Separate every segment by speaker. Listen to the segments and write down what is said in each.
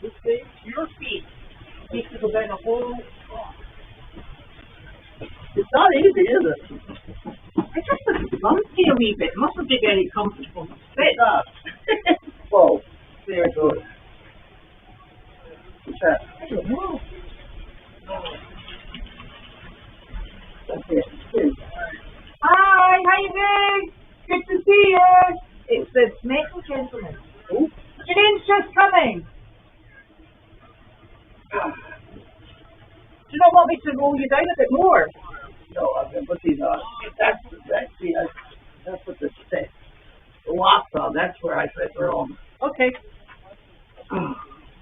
Speaker 1: This way, your feet. Needs to go down the whole.
Speaker 2: It's not easy, is it?
Speaker 1: I just bumpy a wee bit. Mustn't be very comfortable.
Speaker 2: Sit up. Whoa. Very good. What's that?
Speaker 1: I don't know.
Speaker 2: That's it.
Speaker 1: Hi, how you doing? Good to see you. It's the medical gentleman.
Speaker 2: Oh.
Speaker 1: Janine's just coming. Do you not want me to roll you down a bit more?
Speaker 2: No, I'm going to put these on. That's what the locks on. That's where I set her on.
Speaker 1: Okay.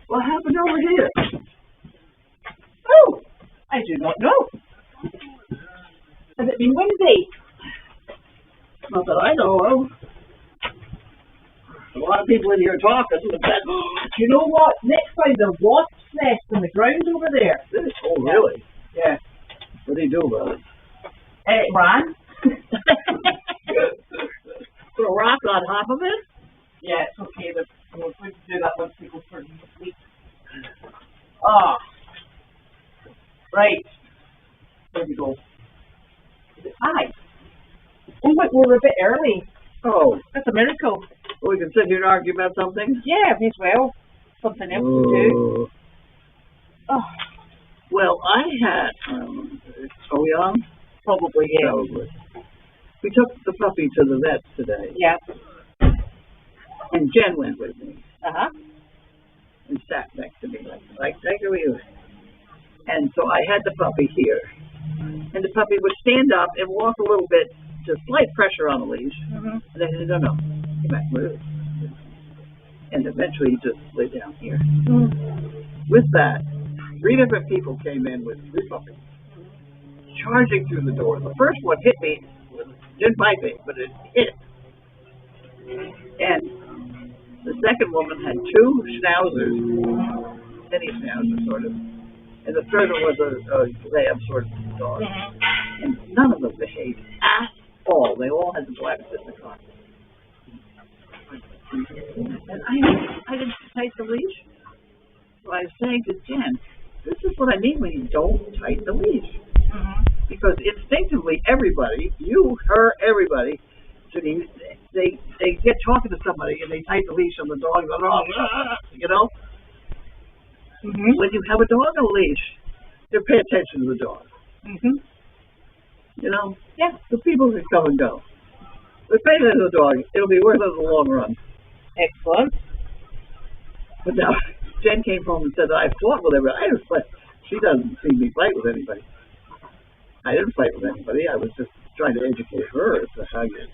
Speaker 2: What happened over here?
Speaker 1: Oh, I do not know. Has it been windy?
Speaker 2: Not that I know of. A lot of people in here talking.
Speaker 1: You know what? Next time the wasp's nest in the ground over there.
Speaker 2: Oh, really?
Speaker 1: Yeah.
Speaker 2: What do you do about it?
Speaker 1: It ran.
Speaker 2: Put a rock on top of it?
Speaker 1: Yeah, it's okay. I'm going to do that once we go for the week. Ah. Right. There we go. Is it 5? Oh, wait, we're a bit early.
Speaker 2: Oh.
Speaker 1: That's a miracle.
Speaker 2: Well, we can sit here and argue about something?
Speaker 1: Yeah, may as well. Something else to do. Oh.
Speaker 2: Well, I had, are we on?
Speaker 1: Probably, yeah.
Speaker 2: Probably. We took the puppy to the vet today.
Speaker 1: Yeah.
Speaker 2: And Jen went with me.
Speaker 1: Uh-huh.
Speaker 2: And sat next to me like were you? And so I had the puppy here. And the puppy would stand up and walk a little bit, just slight pressure on the leash.
Speaker 1: Mm-hmm.
Speaker 2: And then he said, no. Come back, move. And eventually he just lay down here.
Speaker 1: Mm-hmm.
Speaker 2: With that, 3 different people came in with 3 puppies, charging through the door. The first one hit me, didn't bite me, but it hit. And the second woman had 2 schnauzers, mini schnauzers sort of, and the third one was a lab sort of dog.
Speaker 1: Mm-hmm.
Speaker 2: And none of them behaved at all. They all had the black sit in the car. And I didn't tighten the leash. So I was saying to Jen, this is what I mean when you don't tighten the leash.
Speaker 1: Mm-hmm.
Speaker 2: Because instinctively, everybody, you, her, everybody, Janine, they get talking to somebody and they tighten the leash on the dog, you know?
Speaker 1: Mm-hmm.
Speaker 2: When you have a dog on a leash, you pay attention to the dog.
Speaker 1: Mm-hmm.
Speaker 2: You know?
Speaker 1: Yeah.
Speaker 2: The people can come and go. But pay attention to the dog. It'll be worth it in the long run.
Speaker 1: Excellent.
Speaker 2: But now, Jen came home and said that I fought with everybody. I didn't fight. She doesn't see me fight with anybody. I didn't fight with anybody. I was just trying to educate her as to how you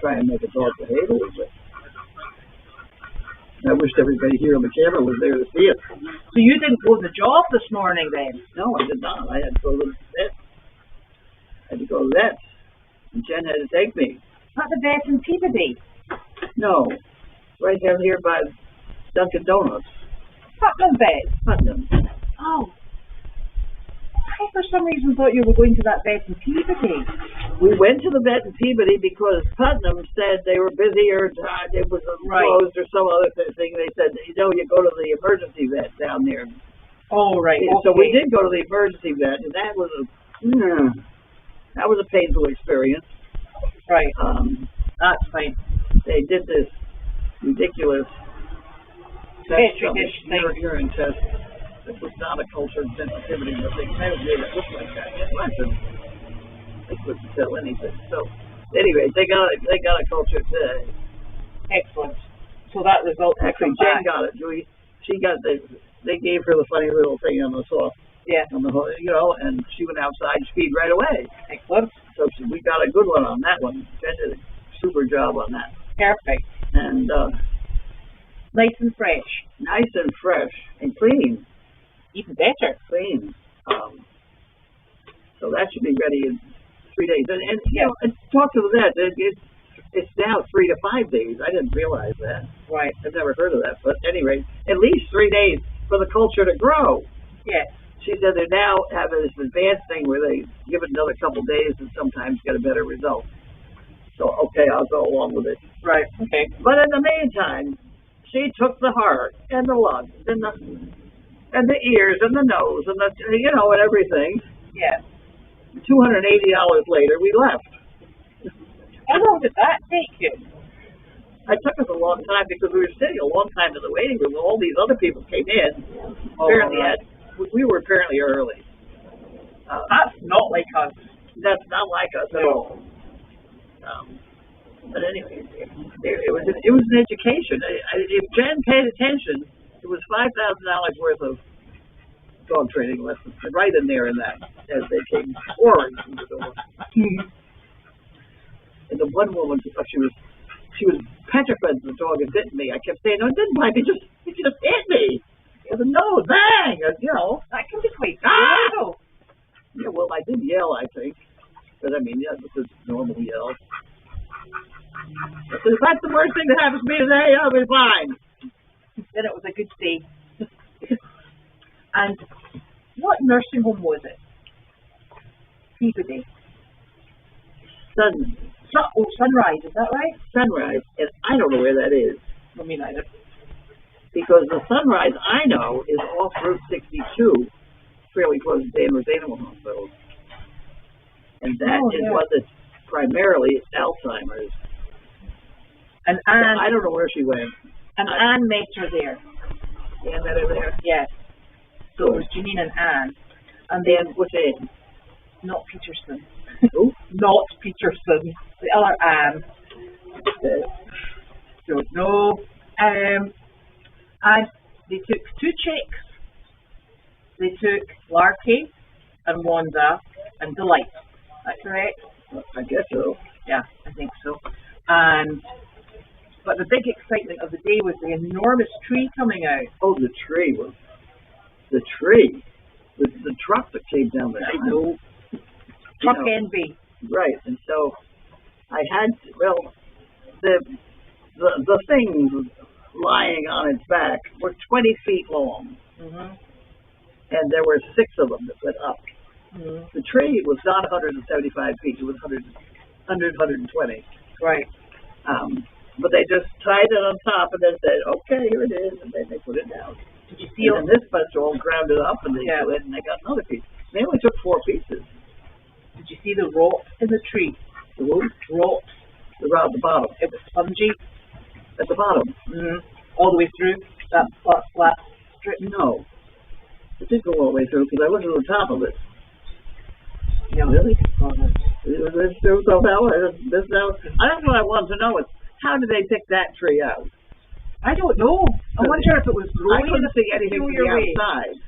Speaker 2: try and make a dog behave a little bit. I wished everybody here on the camera was there to see it.
Speaker 1: So you didn't go to the job this morning then?
Speaker 2: No, I did not. I had to go to the vet. I had to go to the vet. And Jen had to take me.
Speaker 1: Not the vet in Peabody?
Speaker 2: No. Right down here by Dunkin' Donuts.
Speaker 1: Putnam vet?
Speaker 2: Putnam.
Speaker 1: Oh. I for some reason thought you were going to that vet in Peabody.
Speaker 2: We went to the vet in Peabody because Putnam said they were busy or it was closed or some other thing. They said, you go to the emergency vet down there.
Speaker 1: Oh, right. Okay.
Speaker 2: So we did go to the emergency vet, and that was a painful experience.
Speaker 1: Right. That's fine.
Speaker 2: They did this ridiculous urine test. It was not a cultured sensitivity, but they kind of made it look like that. It wasn't. They couldn't tell anything. So, anyway, they got a cultured.
Speaker 1: Excellent. So that result.
Speaker 2: Actually, Jen got it. She got they gave her the funny little thing on the soft.
Speaker 1: Yeah.
Speaker 2: On the and she went outside and speed right away.
Speaker 1: Excellent.
Speaker 2: So we got a good one on that one. Jen did a super job on that.
Speaker 1: Perfect.
Speaker 2: And
Speaker 1: nice and fresh.
Speaker 2: Nice and fresh and clean.
Speaker 1: Even better.
Speaker 2: Clean. So that should be ready in 3 days. And talk to the vet. It's now 3 to 5 days. I didn't realize that.
Speaker 1: Right.
Speaker 2: I've never heard of that. But anyway, at least 3 days for the culture to grow.
Speaker 1: Yes.
Speaker 2: She said they now have this advanced thing where they give it another couple days and sometimes get a better result. So, okay, I'll go along with it.
Speaker 1: Right. Okay.
Speaker 2: But in the meantime, she took the heart and the lungs and the ears and the nose and the, you know, and everything.
Speaker 1: Yeah.
Speaker 2: $280 later, we left.
Speaker 1: How long did that take you?
Speaker 2: It took us a long time because we were sitting a long time in the waiting room. All these other people came in. We were apparently early.
Speaker 1: That's not like us.
Speaker 2: That's not like us at all. But anyway, it was an education. If Jen paid attention, it was $5,000 worth of dog training lessons right in there in that as they came pouring through the door. And the one woman, she was petrified the dog had bitten me. I kept saying, "No, it didn't bite me. It just hit me." I said, "No, bang!" You know,
Speaker 1: that can be quite
Speaker 2: ah! Yeah, well, I did yell, I think, but I mean, yeah, this is normal yell. I said, "If that's the worst thing that happens to me today, I'll be fine."
Speaker 1: Then it was a good day. And what nursing home was it? Peabody. Sunrise, is that right?
Speaker 2: Sunrise, and I don't know where that is.
Speaker 1: I mean, either.
Speaker 2: Because the Sunrise I know is off Route 62, fairly close to Danvers Animal Hospital. And that was it primarily Alzheimer's. And Anne, I don't know where she went.
Speaker 1: And Anne met her there.
Speaker 2: Anne met her there?
Speaker 1: Yes. So it was Janine and Anne. And
Speaker 2: then, what's Anne?
Speaker 1: Not Peterson.
Speaker 2: Who?
Speaker 1: Not Peterson. The other Anne. Don't know. And they took 2 chicks. They took Larky and Wanda and Delight. That's correct?
Speaker 2: I guess so.
Speaker 1: Yeah, I think so. But the big excitement of the day was the enormous tree coming out.
Speaker 2: Oh, the tree. The tree. The truck that came down there.
Speaker 1: I know. Truck envy.
Speaker 2: Right, and so I had, the things lying on its back were 20 feet long. Mm-hmm. And there were 6 of them that went up. Mm-hmm. The tree was not 175 feet, it was 120.
Speaker 1: Right.
Speaker 2: But they just tied it on top and then said, "Okay, here it is," and then they put it down.
Speaker 1: Did you feel?
Speaker 2: And this bunch all ground it up and they do it, and they got another piece. They only took 4 pieces.
Speaker 1: Did you see the rot in the tree?
Speaker 2: The what?
Speaker 1: Rot.
Speaker 2: The rot at the bottom.
Speaker 1: It was spongy.
Speaker 2: At the bottom?
Speaker 1: Mm-hmm. All the way through? That flat strip?
Speaker 2: No. It did go all the way through because I looked at the top of it.
Speaker 1: Yeah.
Speaker 2: Really? Oh, no. That's what I wanted to know is, how did they pick that tree out?
Speaker 1: I don't know. I wonder if it was growing.
Speaker 2: I couldn't see anything from the outside,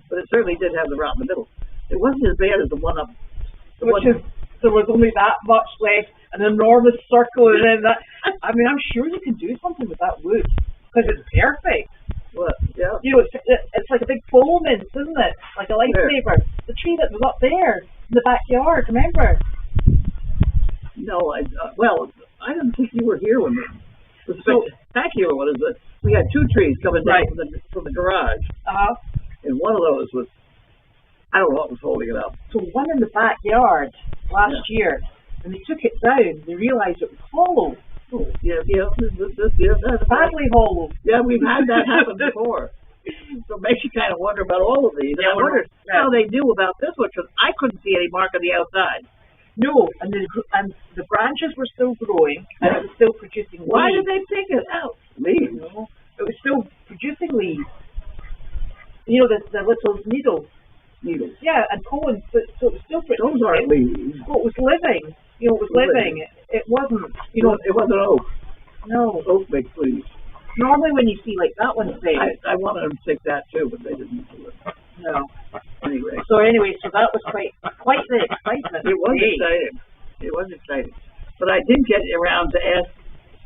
Speaker 2: but it certainly did have the rot in the middle. It wasn't as bad as the one up.
Speaker 1: There was only that much left, an enormous circle, and then that. I mean, I'm sure you can do something with that wood because it's perfect.
Speaker 2: What? Yeah.
Speaker 1: You know, it's like a big pole mince, isn't it? Like a lightsaber. The tree that was up there in the backyard. Remember?
Speaker 2: No, I didn't think you were here when the spectacular one is that we had 2 trees coming down from the garage. And one of those was, I don't know what was holding it up.
Speaker 1: So one in the backyard last year, and they took it down, they realized it was hollow.
Speaker 2: Oh, that's
Speaker 1: badly hollow.
Speaker 2: Yeah, we've had that happen before. So it makes you kind of wonder about all of these. And I wonder how they knew about this one, because I couldn't see any mark on the outside.
Speaker 1: No, and the branches were still growing, and it was still producing leaves.
Speaker 2: Why did they take it out? Leaves?
Speaker 1: No, it was still producing leaves. You know, the little needles.
Speaker 2: Needles?
Speaker 1: Yeah, and cones, so it was still producing.
Speaker 2: Those aren't leaves.
Speaker 1: Well, it was living. You know, it was living. It wasn't, you know.
Speaker 2: It wasn't oak.
Speaker 1: No.
Speaker 2: Oak makes leaves.
Speaker 1: Normally when you see like that one thing.
Speaker 2: I wanted them to take that too, but they didn't do it.
Speaker 1: No.
Speaker 2: Anyway.
Speaker 1: So that was quite the excitement.
Speaker 2: It was exciting. It was exciting. But I did get around to ask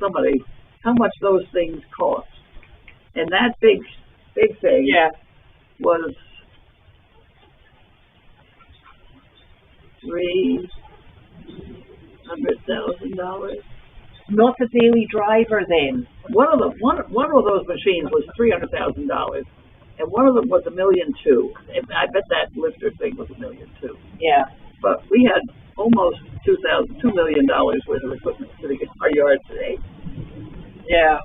Speaker 2: somebody how much those things cost. And that big thing was $300,000.
Speaker 1: Not a daily driver then.
Speaker 2: One of those machines was $300,000. And one of them was $1.2 million. And I bet that lifter thing was $1.2 million.
Speaker 1: Yeah.
Speaker 2: But we had almost $2 million worth of equipment sitting in our yard today.
Speaker 1: Yeah.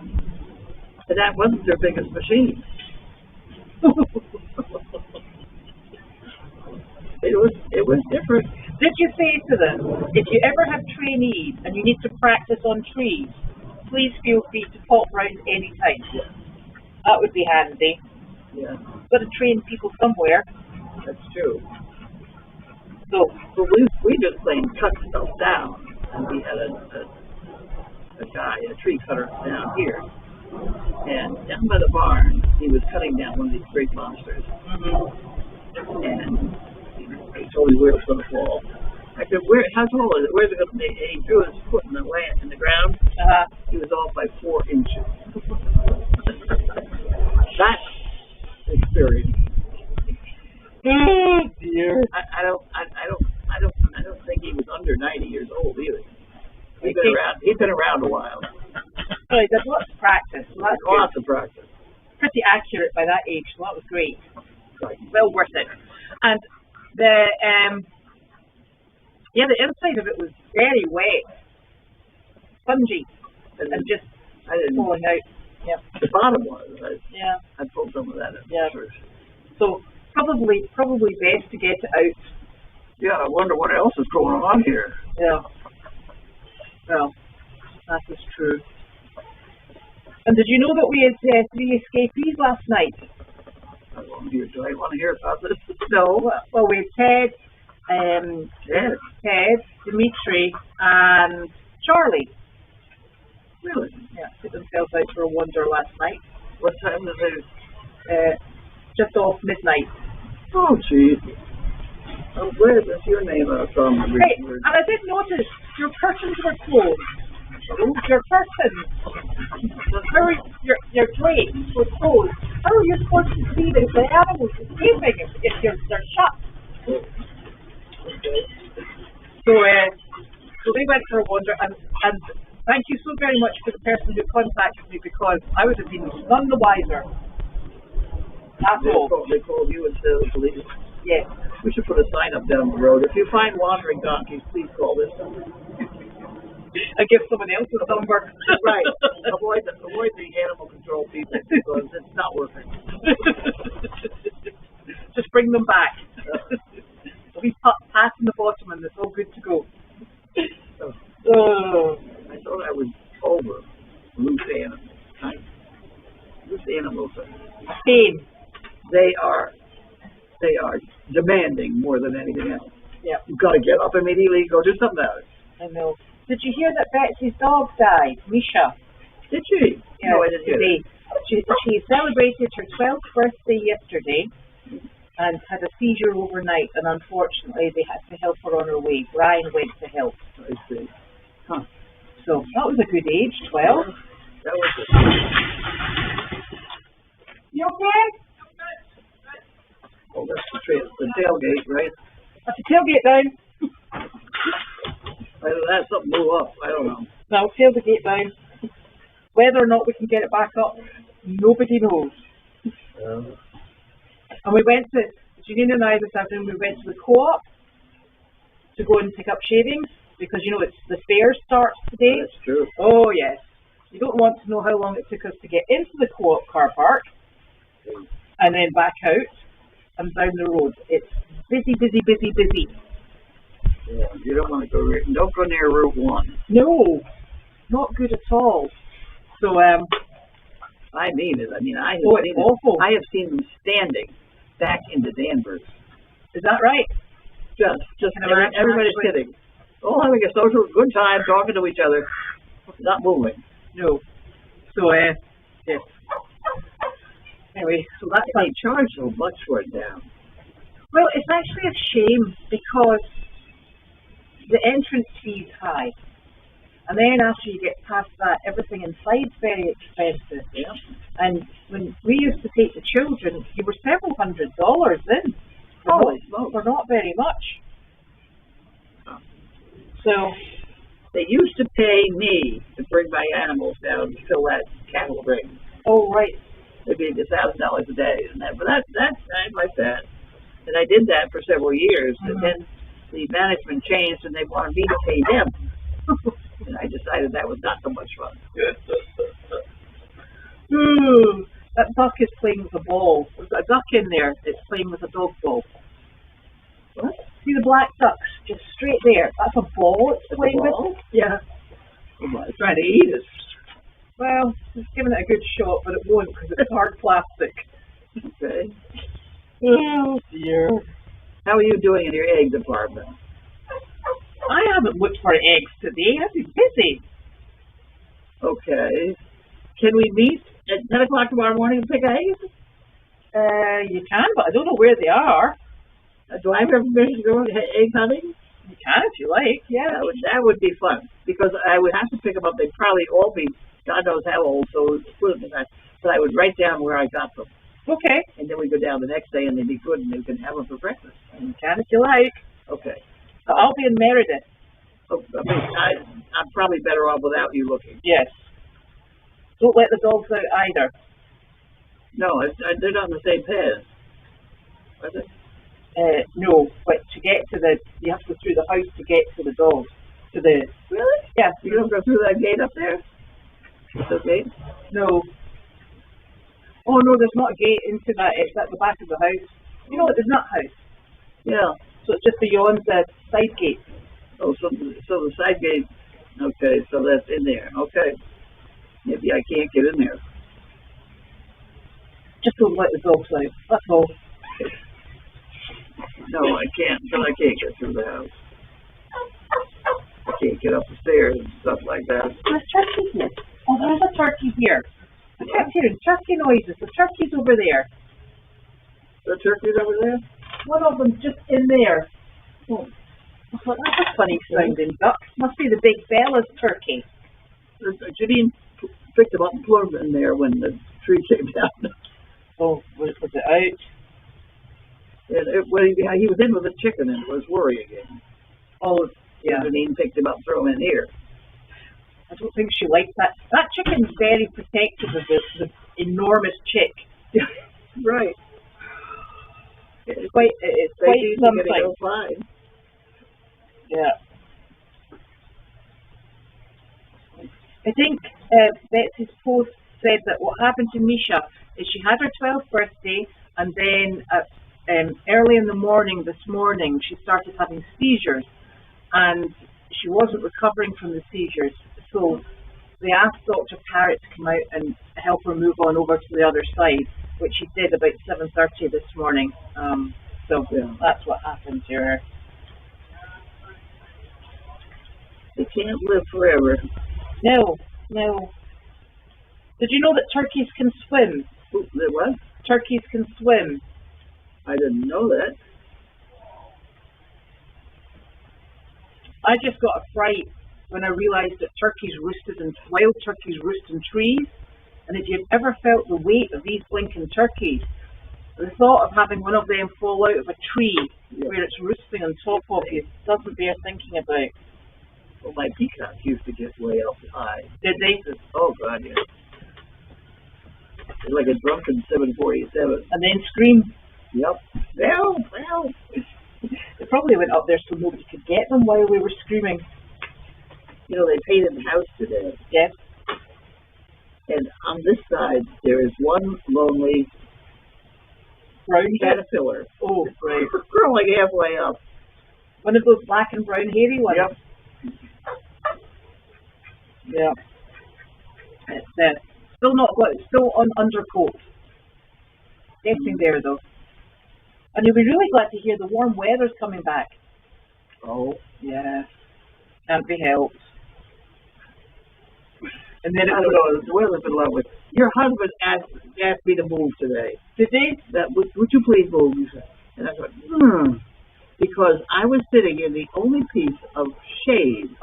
Speaker 2: And that wasn't their biggest machine. It was different.
Speaker 1: Did you say to them, if you ever have trainees and you need to practice on trees, please feel free to pop round any time?
Speaker 2: Yeah.
Speaker 1: That would be handy.
Speaker 2: Yeah,
Speaker 1: Got to train people somewhere.
Speaker 2: that's true.
Speaker 1: So,
Speaker 2: But we just plain cut stuff down, and we had a guy, a tree cutter down here, and down by the barn, he was cutting down one of these great monsters, and he told me where it was going to fall. I said, how tall is it? Where's it going to be? And he threw his foot in the ground. He was off by 4 inches. That's experience.
Speaker 1: oh dear.
Speaker 2: I don't think he was under 90 years old either. He's been around a while.
Speaker 1: Well, he did lots of practice. So that's
Speaker 2: Lots of practice.
Speaker 1: pretty accurate by that age, so that was great.
Speaker 2: Right.
Speaker 1: Well worth it. And the inside of it was very wet, spongy, and just
Speaker 2: I didn't.
Speaker 1: falling out. Yeah.
Speaker 2: The bottom was.
Speaker 1: Yeah.
Speaker 2: I pulled some of that in.
Speaker 1: Yeah.
Speaker 2: First.
Speaker 1: So probably best to get it out.
Speaker 2: Yeah, I wonder what else is going on here.
Speaker 1: Yeah. Well, that is true. And did you know that we had 3 escapees last night?
Speaker 2: I want to hear about this.
Speaker 1: No. Well, we had Ted, Dimitri, and Charlie.
Speaker 2: Really?
Speaker 1: Yeah, put themselves out for a wander last night.
Speaker 2: What time is it?
Speaker 1: Just off midnight.
Speaker 2: Oh, gee. Oh, where is your name from?
Speaker 1: Right, and I did notice your curtains were closed. Your curtains, your drapes were closed. How are you supposed to see the animals escaping if they're shut? So they went for a wander, and thank you so very much for the person who contacted me, because I would have been none the wiser. That's all.
Speaker 2: They called you instead of the police.
Speaker 1: Yes.
Speaker 2: We should put a sign up down the road. If you find wandering donkeys, please call this number.
Speaker 1: I give someone else a number.
Speaker 2: Right. Avoid the animal control people, because it's not working.
Speaker 1: Just bring them back. We passing the bottom and it's all good to go.
Speaker 2: I thought I was over loose animals. Loose animals.
Speaker 1: Pain.
Speaker 2: They are demanding more than anything else.
Speaker 1: Yeah.
Speaker 2: You've got to get up immediately and go do something about it.
Speaker 1: I know. Did you hear that Betsy's dog died, Misha?
Speaker 2: Did she?
Speaker 1: Yeah,
Speaker 2: No, I didn't hear
Speaker 1: today. She celebrated her 12th birthday yesterday and had a seizure overnight, and unfortunately they had to help her on her way. Brian went to help.
Speaker 2: I see. Huh.
Speaker 1: So that was a good age, 12.
Speaker 2: That was it.
Speaker 1: You okay?
Speaker 2: Oh, that's the tailgate, right?
Speaker 1: That's the tailgate down.
Speaker 2: Either that something blew up. I don't know.
Speaker 1: No, tail the gate down. Whether or not we can get it back up, nobody knows. And we went to, Janine and I this afternoon, we went to the co-op to go and pick up shavings, because you know it's the fair starts today.
Speaker 2: That's true.
Speaker 1: Oh yes. You don't want to know how long it took us to get into the co-op car park and then back out and down the road. It's busy, busy, busy, busy.
Speaker 2: Yeah, you don't want to go. Don't go near Route 1.
Speaker 1: No, not good at all. So
Speaker 2: I mean it. I mean, I have
Speaker 1: it's
Speaker 2: seen
Speaker 1: awful.
Speaker 2: I have seen them standing back into Danvers.
Speaker 1: Is that right?
Speaker 2: Just
Speaker 1: Can I imagine
Speaker 2: everybody's
Speaker 1: actually?
Speaker 2: sitting, all having a social good time, talking to each other, not moving.
Speaker 1: No. So yes. Anyway, so that's
Speaker 2: They charge so much for it now.
Speaker 1: well, it's actually a shame, because the entrance fee is high. And then after you get past that, everything inside's very expensive.
Speaker 2: Yeah.
Speaker 1: And when we used to take the children, you were several $100s in.
Speaker 2: Holy smokes.
Speaker 1: For not very much. So,
Speaker 2: They used to pay me to bring my animals down to fill that cattle ring.
Speaker 1: oh right.
Speaker 2: It'd be $1,000 a day, and that. But I like that, and I did that for several years. And then the management changed, and they wanted me to pay them, and I decided that was not so much fun.
Speaker 1: Ooh, that duck is playing with a ball. There's got a duck in there. It's playing with a dog ball.
Speaker 2: What?
Speaker 1: See the black ducks just straight there. That's a ball it's
Speaker 2: That's
Speaker 1: playing
Speaker 2: a ball?
Speaker 1: with. Yeah.
Speaker 2: Oh my, it's trying to eat it.
Speaker 1: Well, it's giving it a good shot, but it won't because it's hard plastic.
Speaker 2: Okay.
Speaker 1: Oh dear.
Speaker 2: How are you doing in your egg department?
Speaker 1: I haven't looked for eggs today. I've been busy.
Speaker 2: Okay. Can we meet at 10 o'clock tomorrow morning to pick eggs?
Speaker 1: You can, but I don't know where they are.
Speaker 2: Do I have permission to go egg hunting?
Speaker 1: You can if you like, yeah.
Speaker 2: That would be fun, because I would have to pick them up. They'd probably all be God knows how old, so but I would write down where I got them.
Speaker 1: Okay.
Speaker 2: And then we go down the next day and they'd be good and we can have them for breakfast.
Speaker 1: You can if you like.
Speaker 2: Okay.
Speaker 1: So I'll be in Meredith.
Speaker 2: Oh, I mean, I'm probably better off without you looking.
Speaker 1: Yes. Don't let the dogs out either.
Speaker 2: No, they're not in the same pen. Are they?
Speaker 1: No, but to get to you have to go through the house to get to the dogs.
Speaker 2: Really?
Speaker 1: Yeah.
Speaker 2: You don't go through that gate up there? The gate?
Speaker 1: No. Oh no, there's not a gate into that. It's at the back of the house. You know what? There's not a house.
Speaker 2: Yeah.
Speaker 1: So it's just beyond the side gate.
Speaker 2: Oh, so the side gate. Okay, so that's in there. Okay. Maybe I can't get in there.
Speaker 1: Just don't let the dogs out. That's all.
Speaker 2: No, I can't, because I can't get through the house. I can't get up the stairs and stuff like that.
Speaker 1: There's turkeys here. Oh, there's a turkey here. I kept hearing turkey noises. The turkey's over there.
Speaker 2: The turkey's over there?
Speaker 1: One of them's just in there. Oh, I thought that's a funny sounding duck. Must be the big Bella's turkey.
Speaker 2: Janine picked him up and put him in there when the tree came down.
Speaker 1: Oh, was it out?
Speaker 2: And he was in with a chicken and was worrying him.
Speaker 1: Oh, yeah.
Speaker 2: Janine picked him up and threw him in here.
Speaker 1: I don't think she likes that. That chicken's very protective of the enormous chick.
Speaker 2: Right.
Speaker 1: It's quite something.
Speaker 2: Fine.
Speaker 1: Yeah. I think Betsy's post said that what happened to Misha is she had her 12th birthday, and then early in the morning this morning she started having seizures, and she wasn't recovering from the seizures. So they asked Dr. Parrott to come out and help her move on over to the other side, which he did about 7:30 this morning. So that's what happened to her.
Speaker 2: They can't live forever.
Speaker 1: No. Did you know that turkeys can swim?
Speaker 2: They what?
Speaker 1: Turkeys can swim.
Speaker 2: I didn't know that.
Speaker 1: I just got a fright when I realized that wild turkeys roost in trees. And if you've ever felt the weight of these blinking turkeys, the thought of having one of them fall out of a tree where it's roosting on top of you doesn't bear thinking about.
Speaker 2: Well, my peacocks used to get way up high.
Speaker 1: Did they?
Speaker 2: Oh, God, yeah. They're like a drunken 747.
Speaker 1: And then scream.
Speaker 2: Yep. Well.
Speaker 1: They probably went up there so nobody could get them while we were screaming.
Speaker 2: You know, they painted the house today.
Speaker 1: Yes.
Speaker 2: And on this side, there is one lonely
Speaker 1: brown
Speaker 2: caterpillar.
Speaker 1: Oh, right.
Speaker 2: Growing halfway up.
Speaker 1: One of those black and brown hairy ones.
Speaker 2: Yep.
Speaker 1: Yeah. It's still not got. It's still on undercoat. Getting there though. And you'll be really glad to hear the warm weather's coming back.
Speaker 2: Oh.
Speaker 1: Yeah. Can't be helped. And then
Speaker 2: I don't know, the weather's been lovely. Your husband asked me to move today.
Speaker 1: Did he?
Speaker 2: Would you please move? He said. And I thought, because I was sitting in the only piece of shade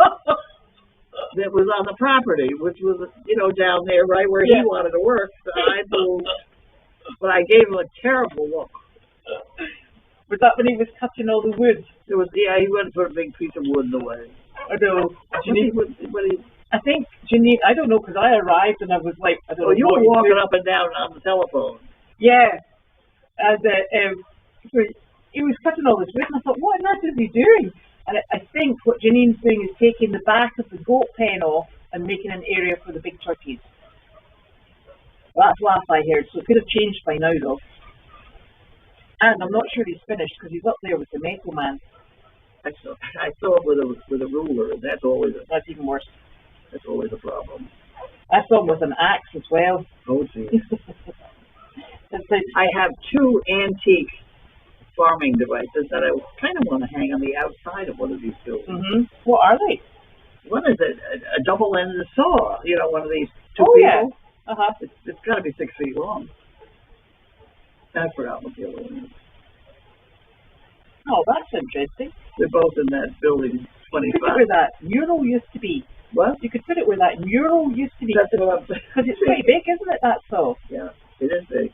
Speaker 2: that was on the property, which was, down there right where he wanted to work. So I moved, but I gave him a terrible look.
Speaker 1: Was that when he was cutting all the wood?
Speaker 2: He went for a big piece of wood in the way.
Speaker 1: I know.
Speaker 2: Janine,
Speaker 1: I think Janine, I don't know, because I arrived and I was like, I don't know.
Speaker 2: You were walking up and down on the telephone.
Speaker 1: Yeah. And so he was cutting all this wood, and I thought, what on earth is he doing? And I think what Janine's doing is taking the back of the goat pen off and making an area for the big turkeys. That's last I heard, so it could have changed by now though. And I'm not sure he's finished because he's up there with the metal man.
Speaker 2: I saw it with a ruler, and that's
Speaker 1: That's even worse.
Speaker 2: always a problem.
Speaker 1: I saw him with an axe as well.
Speaker 2: Oh, gee. I have two antique farming devices that I kind of want to hang on the outside of one of these buildings.
Speaker 1: Mm-hmm. What are they?
Speaker 2: One is a double-ended saw. You know, one of these two
Speaker 1: Oh, yeah.
Speaker 2: people.
Speaker 1: Uh-huh.
Speaker 2: It's got to be 6 feet long. I forgot what the other one is.
Speaker 1: Oh, that's interesting.
Speaker 2: They're both in that building,
Speaker 1: Put it
Speaker 2: 25.
Speaker 1: where that mural used to be.
Speaker 2: What?
Speaker 1: You could put it where that mural used to be.
Speaker 2: That's what I'm saying.
Speaker 1: Because it's pretty big, isn't it, that saw?
Speaker 2: Yeah, it is big.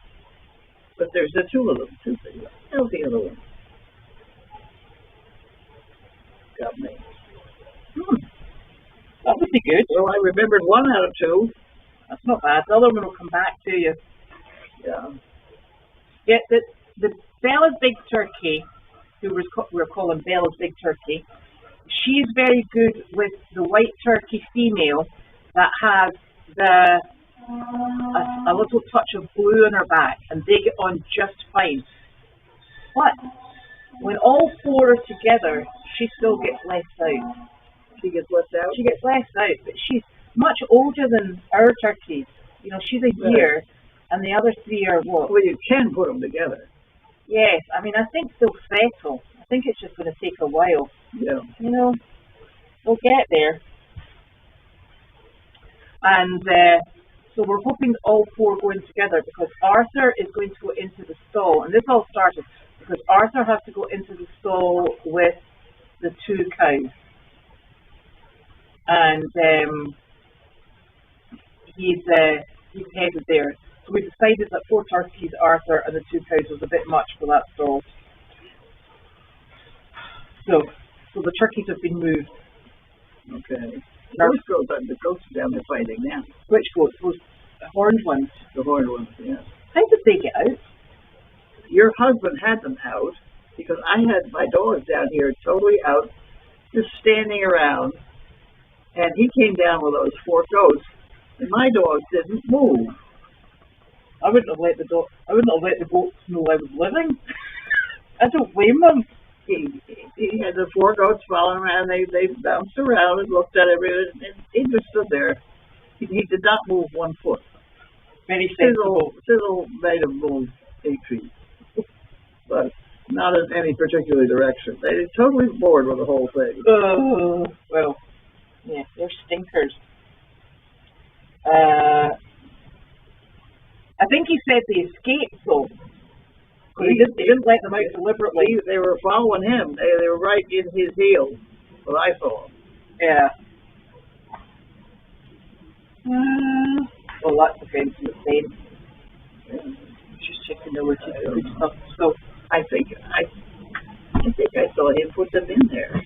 Speaker 2: But there's the two of them, two things. How's the other one? Got me.
Speaker 1: That would be good.
Speaker 2: Well, I remembered one out of two.
Speaker 1: That's not bad. The other one will come back to you.
Speaker 2: Yeah.
Speaker 1: Yeah, the Bella's Big Turkey, who we're calling Bella's Big Turkey, she's very good with the white turkey female that has a little touch of blue on her back, and they get on just fine. But when all four are together, she still gets left out.
Speaker 2: She gets left out?
Speaker 1: She gets left out, but she's much older than our turkeys. You know, she's a year, and the other three are what?
Speaker 2: Well, you can put them together.
Speaker 1: Yes, I mean, I think they'll settle. I think it's just going to take a while.
Speaker 2: Yeah.
Speaker 1: You know, they'll get there. And so we're hoping all four go in together because Arthur is going to go into the stall. And this all started because Arthur has to go into the stall with the two cows. And he's headed there. So we decided that 4 turkeys, Arthur, and the 2 cows was a bit much for that stall. So the turkeys have been moved.
Speaker 2: Okay. The goats are down there fighting now.
Speaker 1: Which goats? Those horned ones?
Speaker 2: The horned ones, yeah.
Speaker 1: How did they get out?
Speaker 2: Your husband had them out because I had my dogs down here totally out, just standing around, and he came down with those 4 goats, and my dogs didn't move.
Speaker 1: I wouldn't have let the goats know I was living. I don't blame them.
Speaker 2: He had the 4 goats following around. They bounced around and looked at everything, and he just stood there. He did not move 1 foot.
Speaker 1: Very sensible.
Speaker 2: Sizzle might have moved 8 feet, but not in any particular direction. They were totally bored with the whole thing.
Speaker 1: Well, yeah, they're stinkers. I think he said they escaped, though. He didn't let them out deliberately.
Speaker 2: They were following him. They were right in his heels, but I saw them.
Speaker 1: Yeah. Well, that's the same from the same. Just checking the good stuff. So
Speaker 2: I think I saw him put them in there.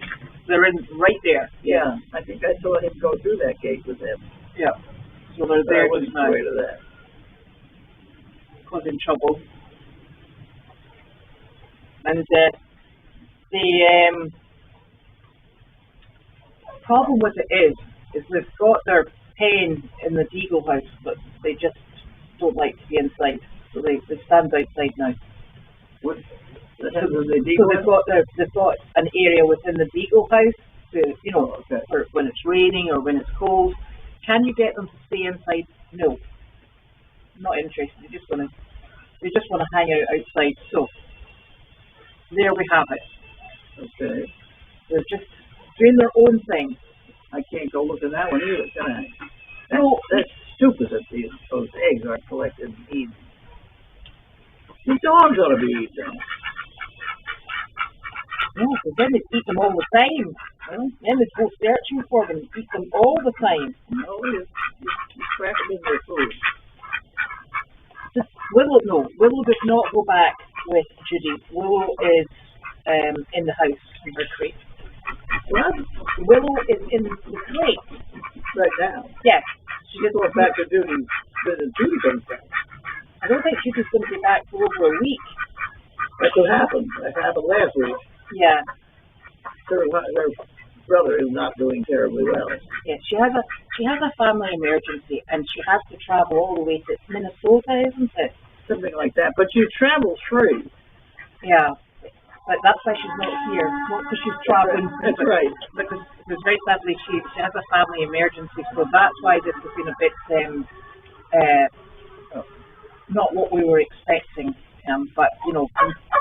Speaker 1: they're in right there.
Speaker 2: Yeah, I think I saw him go through that gate with them.
Speaker 1: Yeah. So they're there
Speaker 2: I wasn't
Speaker 1: just now.
Speaker 2: afraid of that.
Speaker 1: Causing trouble. And the problem with it is they've got their pen in the Deagle house, but they just don't like to be inside, so they stand outside now.
Speaker 2: What?
Speaker 1: So they've got an area within the Deagle house to for when it's raining or when it's cold. Can you get them to stay inside? No, not interested. They just want to hang out outside. So there we have it.
Speaker 2: Okay.
Speaker 1: They're just doing their own thing.
Speaker 2: I can't go look at that one either, can I? That's stupid that those eggs aren't collected and eaten. These dogs ought to be eaten.
Speaker 1: No, because then they eat them all the time. Well, then they go searching for them, eat them all the time.
Speaker 2: No, you crack them in their food.
Speaker 1: Willow does not go back with Judy. Willow is in the house in her crate.
Speaker 2: What?
Speaker 1: Willow is in the crate.
Speaker 2: Right now?
Speaker 1: Yes.
Speaker 2: She just went back to Judy. Judy comes back.
Speaker 1: I don't think Judy's going to be back for over a week.
Speaker 2: That's what happened. That happened last week.
Speaker 1: Yeah.
Speaker 2: Her brother is not doing terribly well.
Speaker 1: Yeah, she has a family emergency, and she has to travel all the way to Minnesota, isn't it?
Speaker 2: Something like that. But you travel free.
Speaker 1: Yeah, but that's why she's not here. Not because she's traveling.
Speaker 2: That's right.
Speaker 1: Because very sadly she has a family emergency, so that's why this has been a bit not what we were expecting. But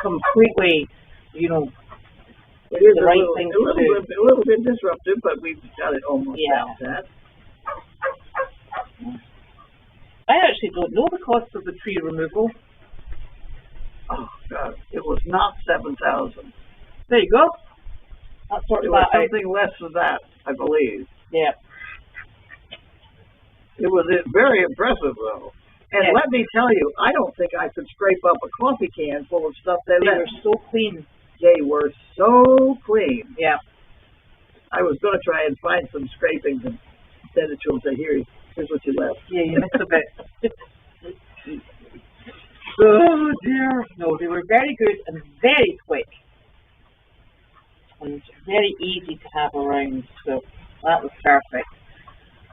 Speaker 1: completely,
Speaker 2: it is
Speaker 1: the right thing to do.
Speaker 2: A little bit disruptive, but we've got it almost down pat.
Speaker 1: I actually don't know the cost of the tree removal.
Speaker 2: Oh God, it was not 7,000.
Speaker 1: There you go. That sorts
Speaker 2: It was
Speaker 1: that out.
Speaker 2: something less than that, I believe.
Speaker 1: Yeah.
Speaker 2: It was very impressive, though. And let me tell you, I don't think I could scrape up a coffee can full of stuff they left.
Speaker 1: Were so clean.
Speaker 2: They were so clean.
Speaker 1: Yeah.
Speaker 2: I was going to try and find some scrapings and send it to them and say, here's what you left.
Speaker 1: Yeah, you missed a bit. Oh dear. No, they were very good and very quick. And very easy to have around, so that was perfect.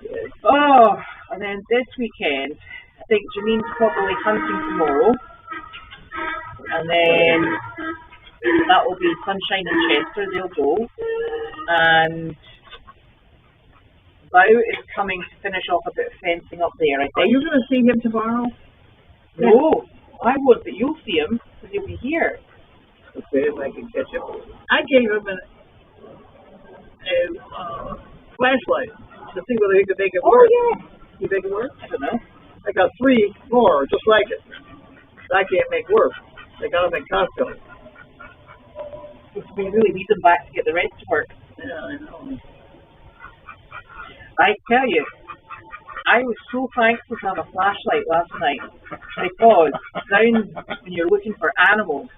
Speaker 2: Yeah.
Speaker 1: Oh, and then this weekend, I think Janine's probably hunting tomorrow. And then that will be Sunshine and Chester, they'll go. And Bow is coming to finish off a bit of fencing up there, I
Speaker 2: Are
Speaker 1: think.
Speaker 2: you going to see him tomorrow?
Speaker 1: No, I won't, but you'll see him, because he'll be here.
Speaker 2: Okay, if I can catch him. I gave him a flashlight to see whether he could make it work.
Speaker 1: Yeah.
Speaker 2: You make it work?
Speaker 1: I don't know.
Speaker 2: I got 3 more just like it. I can't make work. They got them at Costco.
Speaker 1: We really need them back to get the rest to work.
Speaker 2: Yeah, I know.
Speaker 1: I tell you, I was so thankful to have a flashlight last night, because down when you're looking for animals,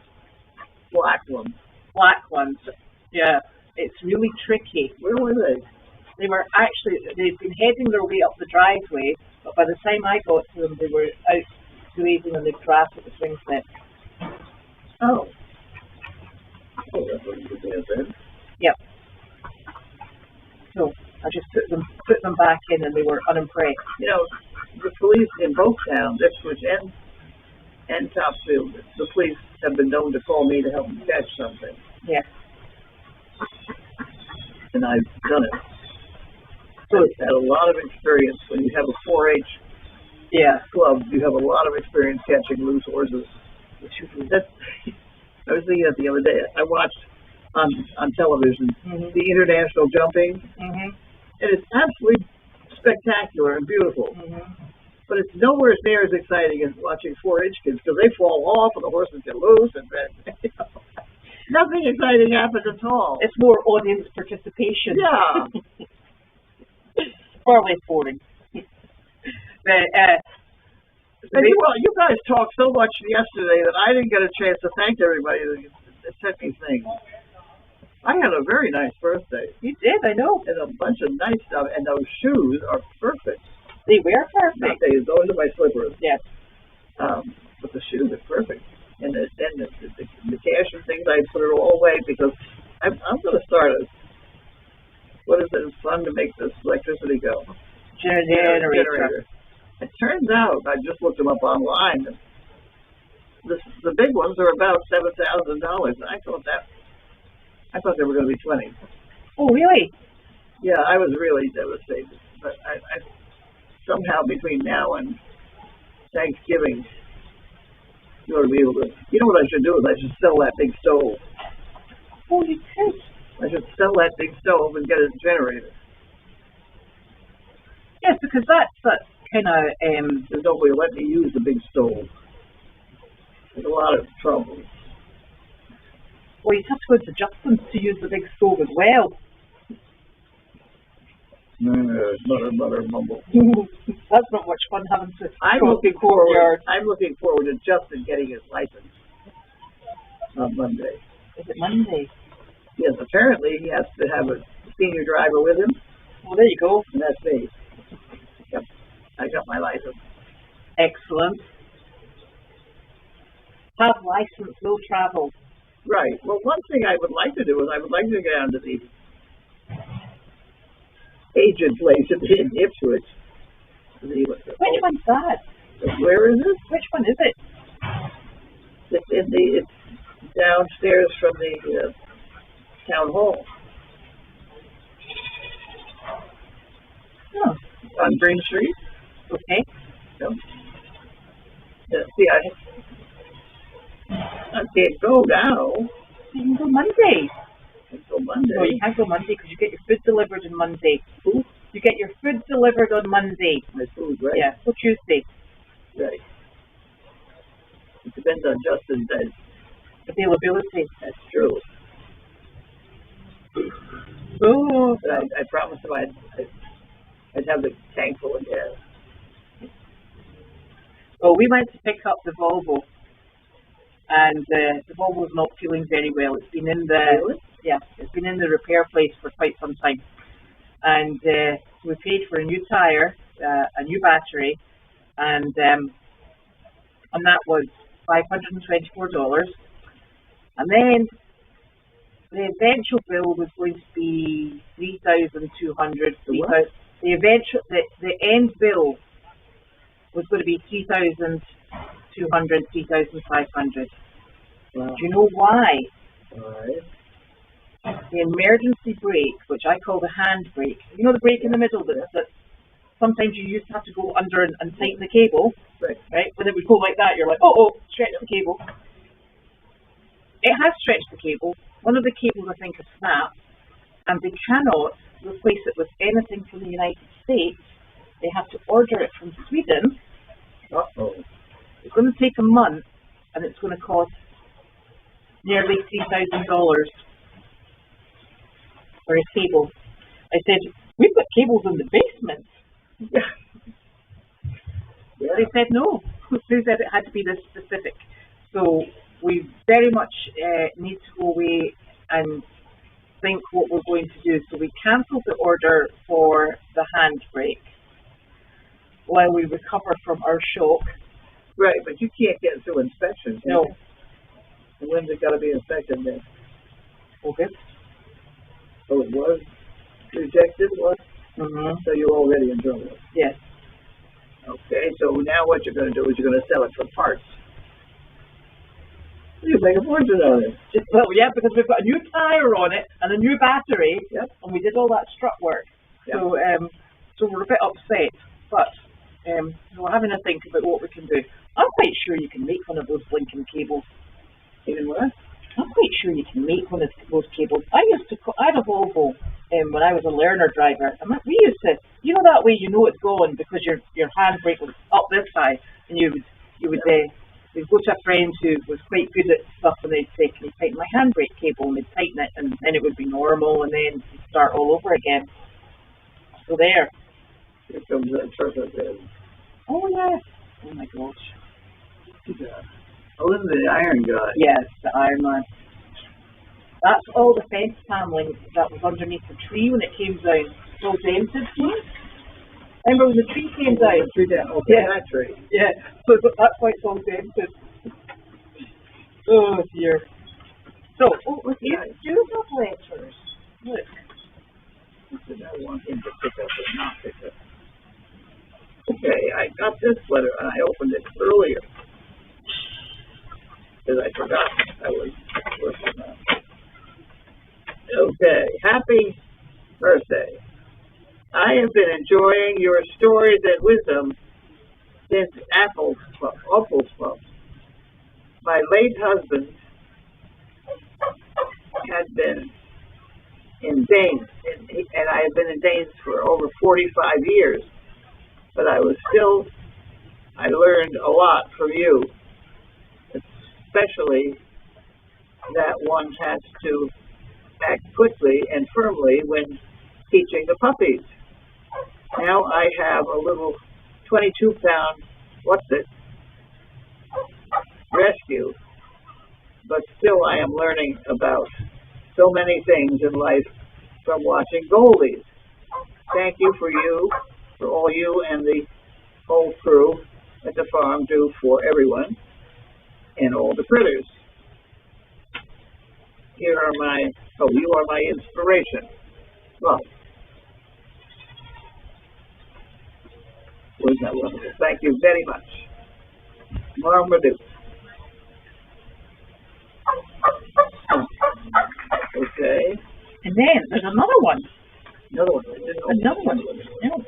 Speaker 2: Black ones.
Speaker 1: yeah, it's really tricky.
Speaker 2: Where were they?
Speaker 1: They'd been heading their way up the driveway, but by the time I got to them, they were out grazing on the grass at the swing set.
Speaker 2: Oh, that's what you were doing then.
Speaker 1: Yep. So I just put them back in, and they were unimpressed.
Speaker 2: You know, the police in both towns, Ipswich and Topsfield, the police have been known to call me to help them catch something.
Speaker 1: Yeah.
Speaker 2: And I've done it. So I've had a lot of experience. When you have a 4-H club, you have a lot of experience catching loose horses. I was thinking that the other day. I watched on television the international jumping, and it's absolutely spectacular and beautiful. But it's nowhere near as exciting as watching 4-H kids, because they fall off and the horses get loose, and nothing exciting happens at all.
Speaker 1: It's more audience participation.
Speaker 2: Yeah.
Speaker 1: Far less boring. But,
Speaker 2: you guys talked so much yesterday that I didn't get a chance to thank everybody that sent me things. I had a very nice birthday.
Speaker 1: You did, I know.
Speaker 2: And a bunch of nice stuff, and those shoes are perfect.
Speaker 1: They were perfect.
Speaker 2: They go into my slippers.
Speaker 1: Yes.
Speaker 2: But the shoes are perfect. And the cash and things, I put it all away, because I'm going to start what is it? It's fun to make this electricity go.
Speaker 1: Generator.
Speaker 2: It turns out, I just looked them up online, and the big ones are about $7,000. I thought they were going to be 20.
Speaker 1: Oh, really?
Speaker 2: Yeah, I was really devastated. But I somehow between now and Thanksgiving, you ought to be able to. You know what I should do is I should sell that big stove.
Speaker 1: Oh, you could.
Speaker 2: I should sell that big stove and get a generator.
Speaker 1: Yes, because that's kind of
Speaker 2: There's nobody will let me use the big stove. There's a lot of trouble.
Speaker 1: Well, you'd have to go into Justin's to use the big stove as well.
Speaker 2: Mutter, mumble.
Speaker 1: That's not much fun having to.
Speaker 2: I'm looking forward to Justin getting his license on Monday.
Speaker 1: Is it Monday?
Speaker 2: Yes, apparently he has to have a senior driver with him.
Speaker 1: Well, there you go.
Speaker 2: And that's me. Yep, I got my license.
Speaker 1: Excellent. Have license, no travel.
Speaker 2: Right. Well, one thing I would like to do is I would like to get down to the aged place in Ipswich.
Speaker 1: Which one's that?
Speaker 2: Where is it?
Speaker 1: Which one is it?
Speaker 2: It's downstairs from the town hall.
Speaker 1: Oh,
Speaker 2: On Green Street.
Speaker 1: okay.
Speaker 2: No. See, I can't go now.
Speaker 1: You can go Monday.
Speaker 2: Until Monday.
Speaker 1: No, you can't go Monday because you get your food delivered on Monday.
Speaker 2: Who?
Speaker 1: You get your food delivered on Monday.
Speaker 2: My food, right?
Speaker 1: Yeah, so Tuesday.
Speaker 2: Right. It depends on Justin's
Speaker 1: Availability.
Speaker 2: That's true.
Speaker 1: Oh,
Speaker 2: But I promised him I'd have the tank full of gas.
Speaker 1: well, we went to pick up the Volvo, and the Volvo's not feeling very well. It's been in the
Speaker 2: Really?
Speaker 1: yeah, it's been in the repair place for quite some time, and we paid for a new tire, a new battery, and that was $524, and then the eventual bill was going to be $3,200. The end bill was going to be $3,200, $3,500.
Speaker 2: Wow.
Speaker 1: Do you know why?
Speaker 2: Alright.
Speaker 1: The emergency brake, which I call the hand brake, you know the brake in the middle that sometimes you used to have to go under and tighten the cable,
Speaker 2: Right.
Speaker 1: right? When it would go like that, you're like, oh, stretch the cable. It has stretched the cable. One of the cables, I think, has snapped, and they cannot replace it with anything from the United States. They have to order it from Sweden.
Speaker 2: Uh-oh.
Speaker 1: It's going to take a month, and it's going to cost nearly $3,000 for a cable. I said, we've got cables in the basement.
Speaker 2: Yeah.
Speaker 1: They said no. They said it had to be this specific. So we very much need to go away and think what we're going to do. So we cancelled the order for the hand brake while we recover from our shock.
Speaker 2: Right, but you can't get through inspection. Can
Speaker 1: No.
Speaker 2: you? And when's it got to be inspected then?
Speaker 1: August.
Speaker 2: So it was rejected, was?
Speaker 1: Mm-hmm.
Speaker 2: So you're already in trouble.
Speaker 1: Yes.
Speaker 2: Okay, so now what you're going to do is you're going to sell it for parts. You make a fortune out of it.
Speaker 1: Well, yeah, because we've got a new tire on it and a new battery,
Speaker 2: Yep.
Speaker 1: and we did all that strut work.
Speaker 2: Yep.
Speaker 1: So we're a bit upset, but we're having to think about what we can do. I'm quite sure you can make one of those blinking cables.
Speaker 2: Even what?
Speaker 1: I'm quite sure you can make one of those cables. I had a Volvo when I was a learner driver, and we used to, that way you know it's going because your handbrake was up this high, and we'd go to a friend who was quite good at stuff, and they'd say, "Can you tighten my handbrake cable?" And they'd tighten it, and then it would be normal, and then you'd start all over again. So there.
Speaker 2: Here comes that truck up there.
Speaker 1: Oh yes. Oh my gosh.
Speaker 2: Oh, this is the iron guy.
Speaker 1: Yes, the Iron Man. That's all the fence paneling that was underneath the tree when it came down. It's all dented. Remember when the tree came down?
Speaker 2: Tree down. Okay,
Speaker 1: Yeah.
Speaker 2: that tree.
Speaker 1: Yeah, so that's why it's all dented. Oh dear. So, with these beautiful letters. Look.
Speaker 2: Did I want him to pick up or not pick up? Okay, I got this letter and I opened it earlier. Because I forgot I was working on it. Okay, happy birthday. I have been enjoying your stories and wisdom since Apple's Club. My late husband had been in Danes, and I had been in Danes for over 45 years. But I learned a lot from you, especially that one has to act quickly and firmly when teaching the puppies. Now I have a little 22-pound, rescue, but still I am learning about so many things in life from watching Goldies. Thank you for all you and the whole crew at the farm do for everyone and all the critters. You are my inspiration. Well, isn't that wonderful? Thank you very much. Marmaduke. Okay.
Speaker 1: And then there's another one.
Speaker 2: Another one. I didn't know.
Speaker 1: Another one. Yeah.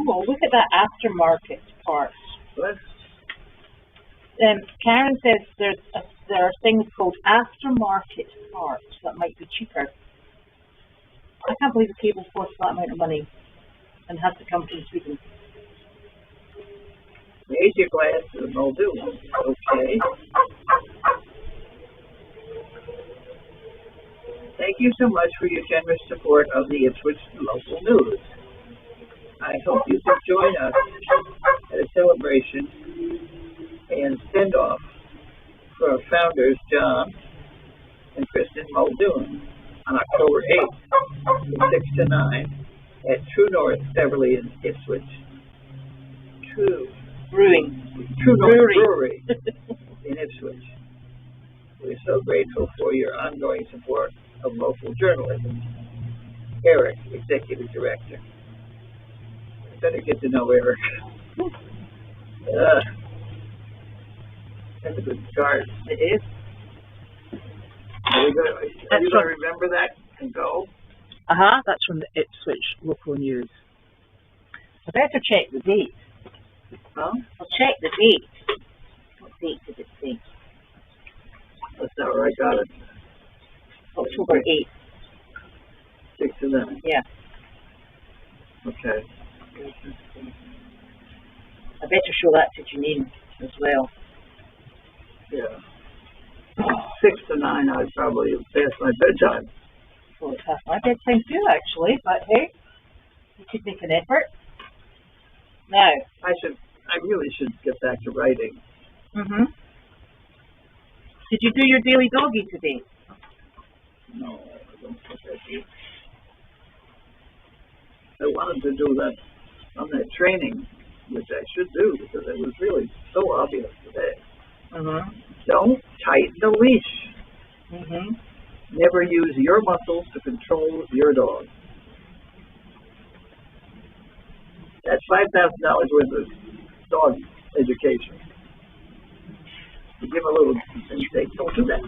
Speaker 1: Oh, look at that aftermarket part.
Speaker 2: What?
Speaker 1: Karen says there are things called aftermarket parts that might be cheaper. I can't believe a cable costs that amount of money and has to come from Sweden.
Speaker 2: Asia glass and will do. Okay. Thank you so much for your generous support of the Ipswich local news. I hope you can join us at a celebration and send-off for our founders, John and Kristen Muldoon, on October 8th, from 6 to 9, at True North Beverly in Ipswich. True North Brewery in Ipswich. We're so grateful for your ongoing support of local journalism. Eric, Executive Director. I better get to know Eric. That's a good start.
Speaker 1: It is.
Speaker 2: Are you going to remember that and go?
Speaker 1: That's from the Ipswich local news. I better check the date.
Speaker 2: Huh?
Speaker 1: I'll check the date. What date did it say?
Speaker 2: That's not where I got it.
Speaker 1: October 8th.
Speaker 2: 6 to 9.
Speaker 1: Yeah.
Speaker 2: Okay.
Speaker 1: I better show that to Janine as well.
Speaker 2: Yeah. 6 to 9, I'd probably past my bedtime.
Speaker 1: Well, it's past my bedtime too, actually, but hey, you could make an effort. Now.
Speaker 2: I really should get back to writing.
Speaker 1: Mm-hmm. Did you do your daily doggy today?
Speaker 2: No, I don't think I did. I wanted to do that on that training, which I should do because it was really so obvious today.
Speaker 1: Mm-hmm.
Speaker 2: Don't tighten the leash.
Speaker 1: Mm-hmm.
Speaker 2: Never use your muscles to control your dog. That's $5,000 worth of dog education. You give a little, and you say, don't do that.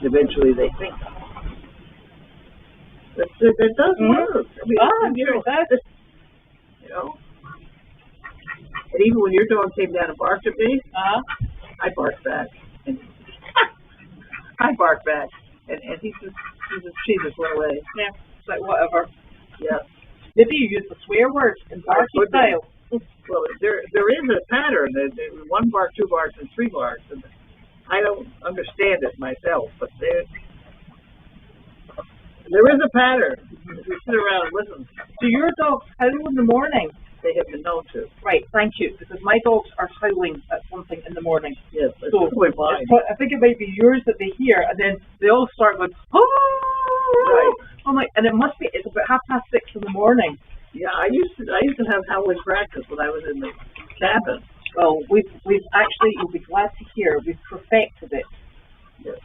Speaker 2: Eventually they think. That does work. I mean, you know. And even when your dog came down and barked at me, I barked back. And I barked back. And she just went away.
Speaker 1: Yeah, it's like whatever.
Speaker 2: Yeah.
Speaker 1: Maybe you use the swear word in barky style.
Speaker 2: Well, there is a pattern. One bark, two barks, and three barks. And I don't understand it myself, but there is a pattern. If you sit around and listen.
Speaker 1: Do your dogs howl in the morning?
Speaker 2: They have been known to.
Speaker 1: Right, thank you. Because my dogs are howling at something in the morning.
Speaker 2: Yes, that's
Speaker 1: so
Speaker 2: fine.
Speaker 1: I think it might be yours that they hear, and then they all start going, oh!
Speaker 2: Right.
Speaker 1: I'm like, and it's about 6:30 in the morning.
Speaker 2: Yeah, I used to have howling practice when I was in the cabin.
Speaker 1: Well, we've actually, you'll be glad to hear, we've perfected it.
Speaker 2: Yes.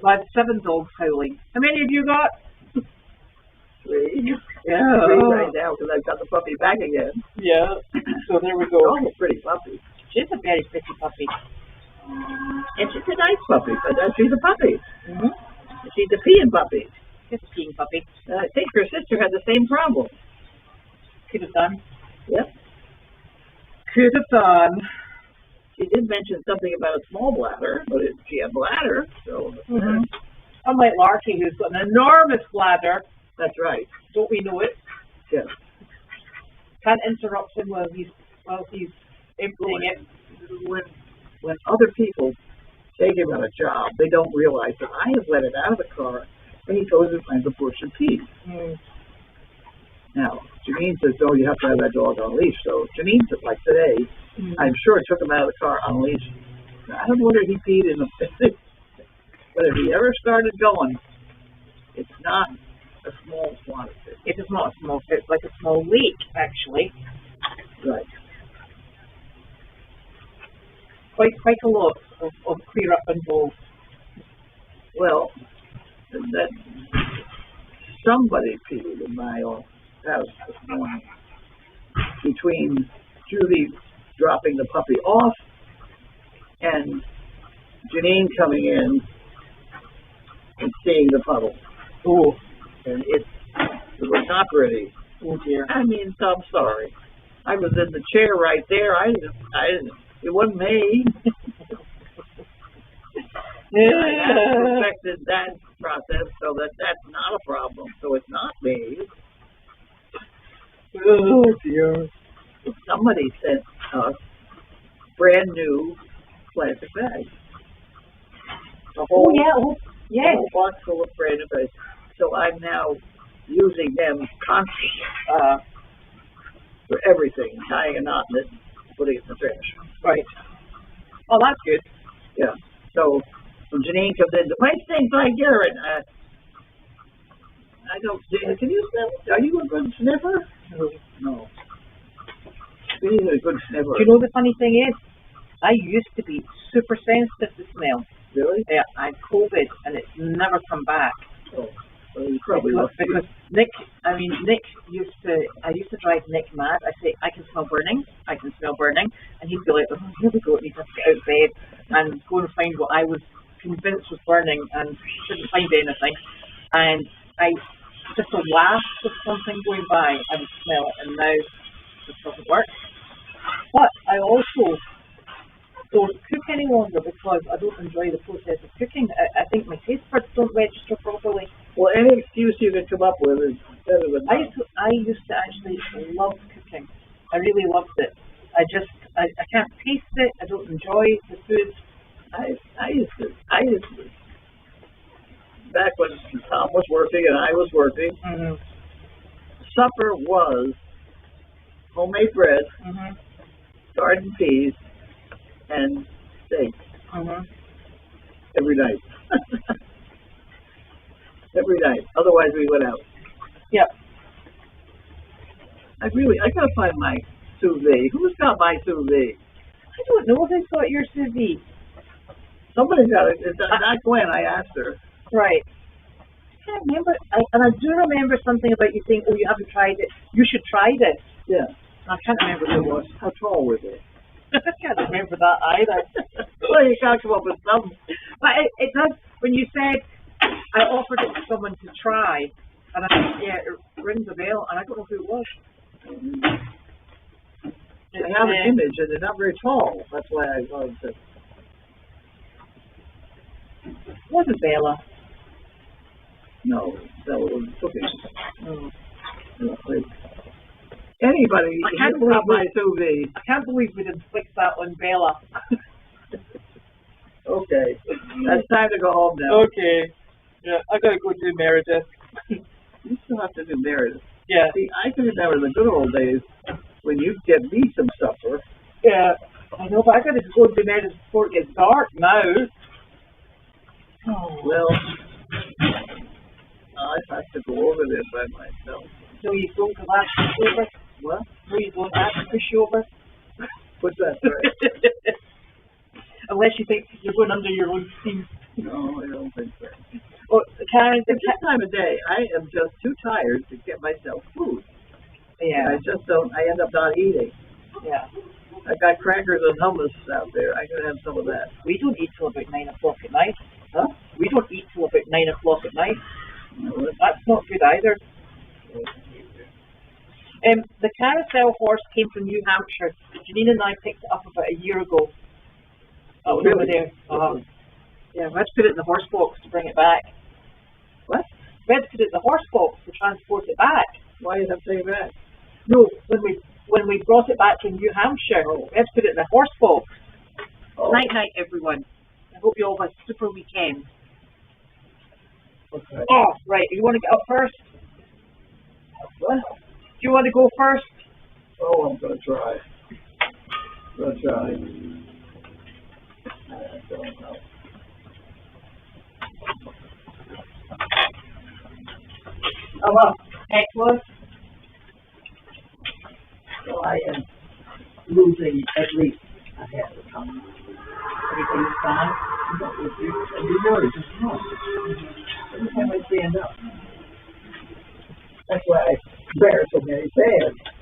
Speaker 1: I have 7 dogs howling. How many have you got?
Speaker 2: 3.
Speaker 1: Yeah.
Speaker 2: 3 right now because I've got the puppy back again.
Speaker 1: Yeah. So there we go.
Speaker 2: Oh, a pretty puppy.
Speaker 1: She's a very pretty puppy.
Speaker 2: And she's a nice puppy, but she's a puppy.
Speaker 1: Mm-hmm.
Speaker 2: She's a peeing puppy.
Speaker 1: She's a peeing puppy.
Speaker 2: I think her sister had the same problem.
Speaker 1: Could have done.
Speaker 2: Yep.
Speaker 1: Could have done.
Speaker 2: She did mention something about a small bladder, but she had bladder, so.
Speaker 1: Mm-hmm. Unlike Larky, who's got an enormous bladder.
Speaker 2: That's right.
Speaker 1: Don't we know it?
Speaker 2: Yes.
Speaker 1: Can't interrupt him while he's emptying it.
Speaker 2: When other people take him on a job, they don't realize that I have let it out of the car and he goes and finds a bush and pees.
Speaker 1: Mm.
Speaker 2: Now, Janine says, no, you have to have that dog on a leash. So Janine said, like today, I'm sure took him out of the car on a leash. I don't know whether he peed in the but if he ever started going, it's not a small quantity.
Speaker 1: It is not a small, it's like a small lake, actually.
Speaker 2: Right.
Speaker 1: Quite a lot of clear up involved.
Speaker 2: Well, that somebody peed in my house this morning between Judy dropping the puppy off and Janine coming in and seeing the puddle.
Speaker 1: Oh,
Speaker 2: And it was not pretty.
Speaker 1: oh dear.
Speaker 2: I mean, so I'm sorry. I was in the chair right there. I didn't, it wasn't me. I have perfected that process so that that's not a problem. So it's not me.
Speaker 1: Oh dear.
Speaker 2: Somebody sent us brand new plastic bags. A whole,
Speaker 1: Yes.
Speaker 2: a whole box full of brand new bags. So I'm now using them constantly for everything, tying a knot in it, putting it in the trash.
Speaker 1: Right. Oh, that's good.
Speaker 2: Yeah. So when Janine comes in, my things like urine. I go, can you sniff? Are you a good sniffer? No. He's a good sniffer.
Speaker 1: Do you know the funny thing is, I used to be super sensitive to smell.
Speaker 2: Really?
Speaker 1: Yeah, I had COVID and it's never come back.
Speaker 2: Oh, well, you probably
Speaker 1: Because Nick used to drive Nick mad. I say, I can smell burning, and he'd be like, oh, here we go, and he'd have to get out of bed and go and find what I was convinced was burning and didn't find anything. And I, just a waft of something going by, I would smell it, and now it doesn't work. But I also don't cook any longer because I don't enjoy the process of cooking. I think my taste buds don't register properly.
Speaker 2: Well, any excuse you can come up with is better than
Speaker 1: I used to actually love cooking. I really loved it. I can't taste it. I don't enjoy the food.
Speaker 2: I used to back when Tom was working and I was working.
Speaker 1: Mm-hmm.
Speaker 2: Supper was homemade bread,
Speaker 1: Mm-hmm.
Speaker 2: garden peas, and steak
Speaker 1: Mm-hmm.
Speaker 2: every night. Every night. Otherwise, we went out.
Speaker 1: Yep.
Speaker 2: I gotta find my sous vide. Who's got my sous vide?
Speaker 1: I don't know who's got your sous vide.
Speaker 2: Somebody's got it. It's not Gwen. I asked her.
Speaker 1: Right. I can't remember. I do remember something about you saying, "Oh, you haven't tried it. You should try this."
Speaker 2: Yeah.
Speaker 1: I can't remember who it was.
Speaker 2: How tall was it?
Speaker 1: I can't remember that either.
Speaker 2: Well, you can't come up with something.
Speaker 1: But it does. When you said I offered it to someone to try, and I think, yeah, it rings a bell, and I don't know who it was.
Speaker 2: I have an image, and they're not very tall. That's why I wanted to.
Speaker 1: It wasn't Bella.
Speaker 2: No, that was cooking.
Speaker 1: Mm.
Speaker 2: Anybody
Speaker 1: I
Speaker 2: can
Speaker 1: can't
Speaker 2: hit
Speaker 1: believe
Speaker 2: up my sous vide.
Speaker 1: I can't believe we didn't fix that on Bella.
Speaker 2: Okay, that's time to go home now.
Speaker 1: Okay. Yeah, I gotta go do Meredith.
Speaker 2: You still have to do Meredith.
Speaker 1: Yeah.
Speaker 2: See, I can remember the good old days when you'd get me some supper.
Speaker 1: Yeah. I know, but I gotta go do Meredith before it gets dark now. Oh.
Speaker 2: Well, I have to go over there by myself.
Speaker 1: No, you don't go ask to push over.
Speaker 2: What?
Speaker 1: No, you don't ask to push over.
Speaker 2: What's that, right?
Speaker 1: Unless you think you're going under your own steam.
Speaker 2: No, I don't think so.
Speaker 1: Well, Karen,
Speaker 2: At this time of day, I am just too tired to get myself food.
Speaker 1: yeah,
Speaker 2: I just don't, I end up not eating.
Speaker 1: yeah.
Speaker 2: I got crackers and hummus out there. I can have some of that.
Speaker 1: We don't eat till about 9 o'clock at night.
Speaker 2: Huh?
Speaker 1: We don't eat till about 9 o'clock at night.
Speaker 2: No,
Speaker 1: That's not good either. The carousel horse came from New Hampshire. Janine and I picked it up about a year ago. Oh,
Speaker 2: Really?
Speaker 1: over there. Yeah, we had to put it in the horse box to bring it back.
Speaker 2: What?
Speaker 1: We had to put it in the horse box to transport it back.
Speaker 2: Why is that saying that?
Speaker 1: No, when we brought it back from New Hampshire, we had to put it in the horse box.
Speaker 2: Oh,
Speaker 1: Night night, everyone. I hope you all have a super weekend.
Speaker 2: okay.
Speaker 1: Oh, right. You want to get up first?
Speaker 2: What?
Speaker 1: Do you want to go first?
Speaker 2: Oh, I'm going to try. I don't know. well,
Speaker 1: Heck was.
Speaker 2: so I am losing at least a half a pound.
Speaker 1: Everything's fine.
Speaker 2: You really just know. Every time I stand up. That's why I bear so many fans.